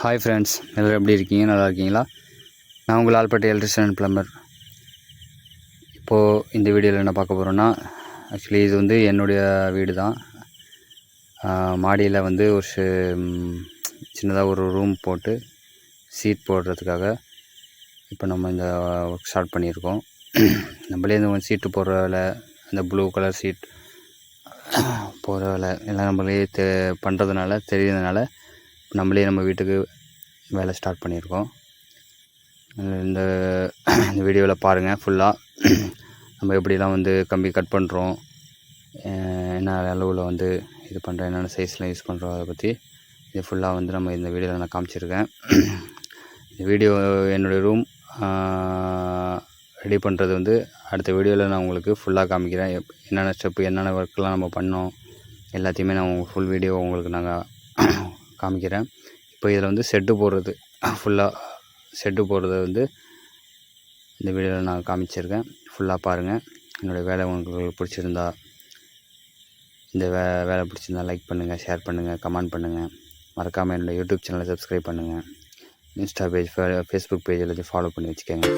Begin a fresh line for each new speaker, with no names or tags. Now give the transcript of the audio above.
Hi friends, எல்லோரும் எப்படி இருக்கீங்க? நல்லா இருக்கீங்களா? நான் உங்கள் ஆல்பட்டி எலக்ட்ரிஷியன் அண்ட் ப்ளம்பர். இப்போது இந்த வீடியோவில் என்ன பார்க்க போகிறோன்னா, ஆக்சுவலி இது வந்து என்னுடைய வீடு தான். மாடியில் வந்து ஒரு சின்னதாக ஒரு ரூம் போட்டு சீட் போடுறதுக்காக இப்போ நம்ம இந்த ஒர்க் ஸ்டார்ட் பண்ணியிருக்கோம். நம்மளே இந்த சீட்டு போடுற வேலை, அந்த ப்ளூ கலர் சீட் போடுற வேலை எல்லாம் நம்மளே பண்ணுறதுனால தெரியுறதுனால நம்மளே நம்ம வீட்டுக்கு வேலை ஸ்டார்ட் பண்ணியிருக்கோம். இந்த வீடியோவில் பாருங்கள் ஃபுல்லாக நம்ம எப்படிலாம் வந்து கம்பி கட் பண்ணுறோம், என்ன அளவில் வந்து இது பண்ணுறோம், என்னென்ன சைஸ்லாம் யூஸ் பண்ணுறோம், அதை பற்றி இது ஃபுல்லாக வந்து நம்ம இந்த வீடியோவில் நான் காமிச்சிருக்கேன். இந்த வீடியோ என்னுடைய ரூம் ரெடி பண்ணுறது வந்து அடுத்த வீடியோவில் நான் உங்களுக்கு ஃபுல்லாக காமிக்கிறேன். என்னென்ன ஸ்டெப்பு, என்னென்ன ஒர்க்கெலாம் நம்ம பண்ணோம் எல்லாத்தையுமே நான் ஃபுல் வீடியோ உங்களுக்கு நாங்கள் காமிக்கிறேன். இப்போ இதில் வந்து செட்டு போடுறது, ஃபுல்லாக செட்டு போடுறது வந்து இந்த வீடியோவில் நான் காமிச்சிருக்கேன். ஃபுல்லாக பாருங்கள். என்னுடைய வேலை உங்களுக்கு பிடிச்சிருந்தா, இந்த வேலை பிடிச்சிருந்தா லைக் பண்ணுங்கள், ஷேர் பண்ணுங்கள், கமெண்ட் பண்ணுங்கள். மறக்காமல் என்னோடய யூடியூப் சேனலை சப்ஸ்கிரைப் பண்ணுங்கள். இன்ஸ்டா பேஜ், ஃபேஸ்புக் பேஜ் எல்லாத்தையும் ஃபாலோ பண்ணி வச்சுக்கோங்க.